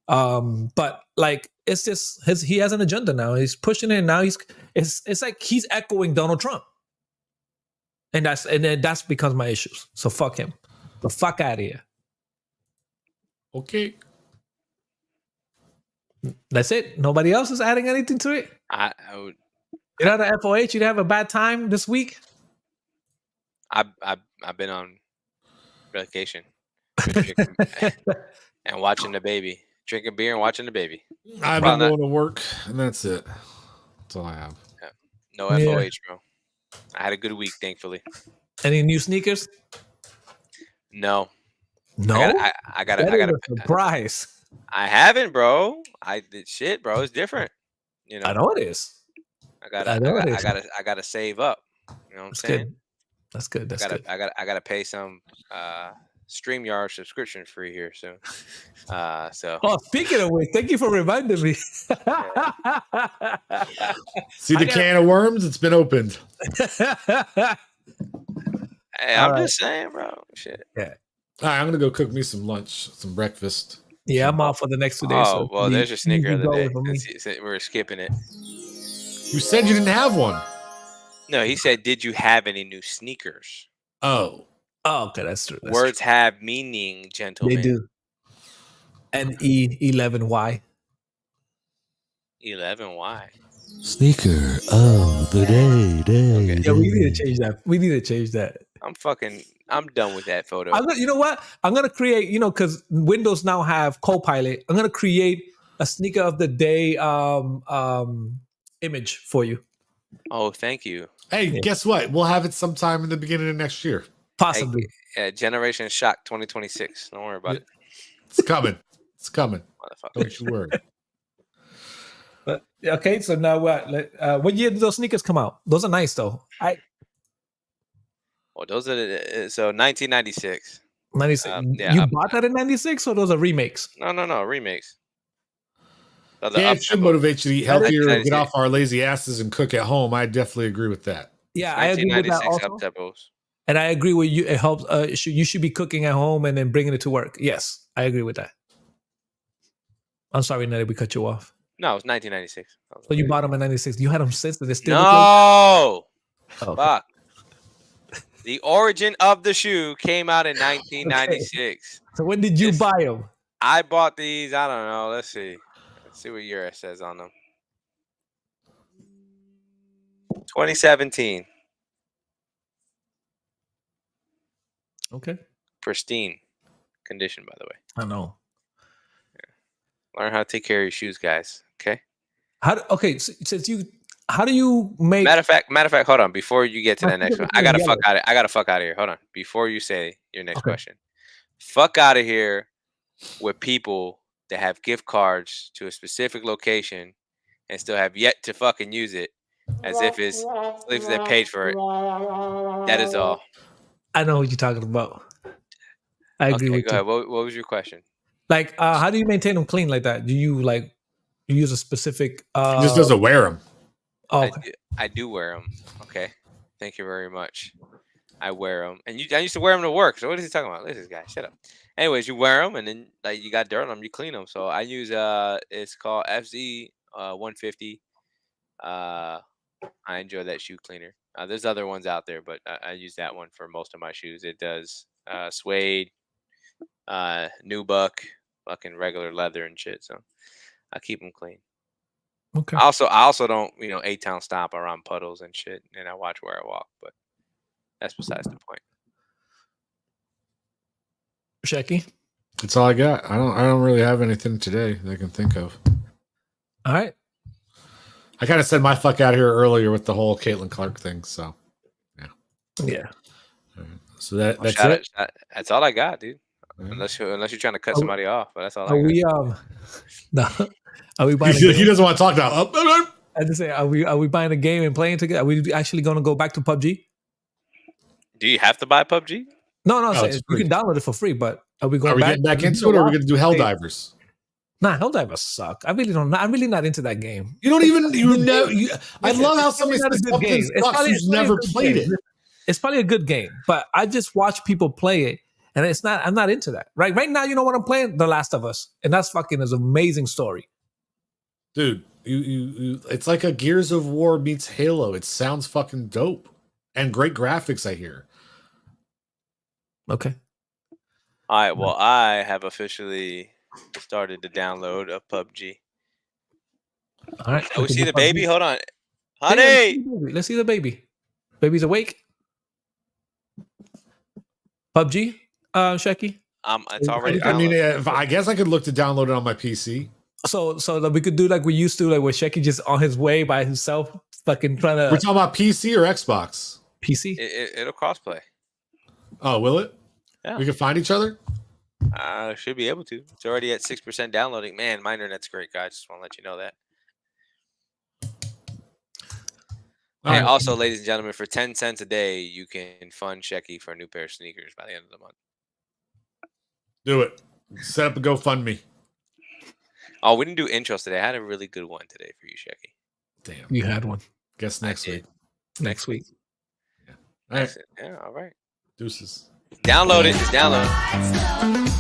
D: But like it's just he has an agenda now. He's pushing it. And now it's like he's echoing Donald Trump, and then that's becomes my issues. So fuck him. The fuck out of here.
C: Okay.
D: That's it. Nobody else is adding anything to it.
A: I would.
D: You know, the FOH. You'd have a bad time this week.
A: I've been on vacation. Been drinking and watching the baby, drinking beer and watching the baby.
C: I've been going to work, and that's it. That's all I have.
A: Yeah. No FOH, bro. I had a good week, thankfully.
D: Any new sneakers?
A: No.
D: No.
A: I got a
D: surprise.
A: I haven't, bro. I did shit, bro. It's different. You know.
D: I know it is.
A: I gotta save up. You know what I'm saying?
D: That's good. That's good.
A: I gotta pay some StreamYard subscription free here soon. So.
D: Oh, speaking of which, thank you for reminding me.
C: See the can of worms? It's been opened.
A: Hey, I'm just saying, bro. Shit.
D: Yeah.
C: All right, I'm gonna go cook me some lunch, some breakfast.
D: Yeah, I'm off for the next 2 days.
A: Oh, well, there's your sneaker of the day. We're skipping it.
C: You said you didn't have one.
A: No, he said, "Did you have any new sneakers?"
C: Oh,
D: okay, that's true.
A: Words have meaning, gentlemen.
D: They do. And E11Y.
A: 11Y.
C: Sneaker of the day.
A: Okay.
D: Yeah, we need to change that. We need to change that.
A: I'm done with that photo.
D: You know what? I'm gonna create. Because Windows now have Copilot. I'm gonna create a sneaker of the day image for you.
A: Oh, thank you.
C: Hey, guess what? We'll have it sometime in the beginning of next year.
D: Possibly.
A: GenerationShock 2026. Don't worry about it.
C: It's coming. It's coming.
A: Motherfucker.
C: Don't you worry.
D: But okay, so now what year did those sneakers come out? Those are nice though.
A: Well, those are so 1996.
D: 96.
A: Yeah,
D: you bought that in 96, or those are remakes?
A: No, remakes.
C: Yeah, it should motivate you to eat healthier and get off our lazy asses and cook at home. I definitely agree with that.
D: Yeah, I agree with that also. And I agree with you. It helps. You should be cooking at home and then bringing it to work. Yes, I agree with that. I'm sorry, Nelly, we cut you off.
A: No, it was 1996.
D: So you bought them in 96. You had them since, and they still
A: no.
D: Okay.
A: Fuck. The origin of the shoe came out in 1996.
D: Okay. So when did you buy them?
A: I bought these. I don't know. Let's see. Let's see what year it says on them. 2017.
D: Okay.
A: Pristine condition, by the way.
D: I know.
A: Yeah. Learn how to take care of your shoes, guys. Okay.
D: How do you make?
A: Matter of fact, hold on. Before you get to that next one, I gotta fuck out of here. Hold on. Before you say your next question, fuck out of here with people that have gift cards to a specific location and still have yet to fucking use it, as if they paid for it. That is all.
D: I know what you're talking about. I agree with
A: go
D: you.
A: ahead. What was your question?
D: Like, how do you maintain them clean like that? Do you use a specific?
C: He just doesn't wear them.
D: Oh, okay.
A: I do wear them. Okay. Thank you very much. I wear them, and I used to wear them to work. So what is he talking about? Listen, guy, shut up. Anyways, you wear them, and then you got dirt on them, you clean them. So I use it's called FZ 150. I enjoy that shoe cleaner. There's other ones out there, but I use that one for most of my shoes. It does suede, nubuck, fucking regular leather and shit. So I keep them clean.
D: Okay.
A: I also don't 8-town stomp around puddles and shit, and I watch where I walk. But that's besides the point.
D: Shecky?
C: That's all I got. I don't really have anything today that I can think of.
D: All right.
C: I kind of said my fuck out here earlier with the whole Caitlin Clark thing. So
D: yeah.
C: Right. So that's
A: it. That's all I got, dude. Unless you're trying to cut somebody off, but that's all.
D: Are we no? Are we buying?
C: He doesn't want to talk now.
D: I just say, are we buying a game and playing together? Are we actually going to go back to PUBG?
A: Do you have to buy PUBG?
D: No, you can download it for free. But are we going?
C: Are we getting back into it, or are we going to do Helldivers?
D: Nah, Helldivers suck. I'm really not into that game.
C: You don't even I love how somebody says something sucks who's never played it.
D: It's probably a good game, but I just watch people play it, and it's not. I'm not into that. Right now, you know what I'm playing? The Last of Us, and that's fucking an amazing story.
C: Dude, you it's like a Gears of War meets Halo. It sounds fucking dope and great graphics. I hear.
D: Okay.
A: All right. Well, I have officially started the download of PUBG.
D: All right.
A: Oh, we see the baby. Hold on,
D: Hey,
A: honey.
D: let's see the baby. Baby's awake. PUBG, Shecky.
A: It's already.
C: I mean, I guess I could look to download it on my PC.
D: So that we could do like we used to, like where Shecky just on his way by himself, fucking trying to.
C: We're talking about PC or Xbox.
D: PC.
A: It'll crossplay.
C: Oh, will it?
A: Yeah.
C: We can find each other.
A: Should be able to. It's already at 6% downloading. Man, my internet's great, guys. Just want to let you know that. And
C: right.
A: also, ladies and gentlemen, for 10 cents a day, you can fund Shecky for a new pair of sneakers by the end of the month.
C: Do it. Set up a GoFundMe.
A: Oh, we didn't do intros today. I had a really good one today for you, Shecky.
C: Damn.
D: You had one.
C: Guess next week.
D: Next week.
C: Yeah. All right.
A: Yeah, all right.
C: Deuces.
A: Download it. Just download it.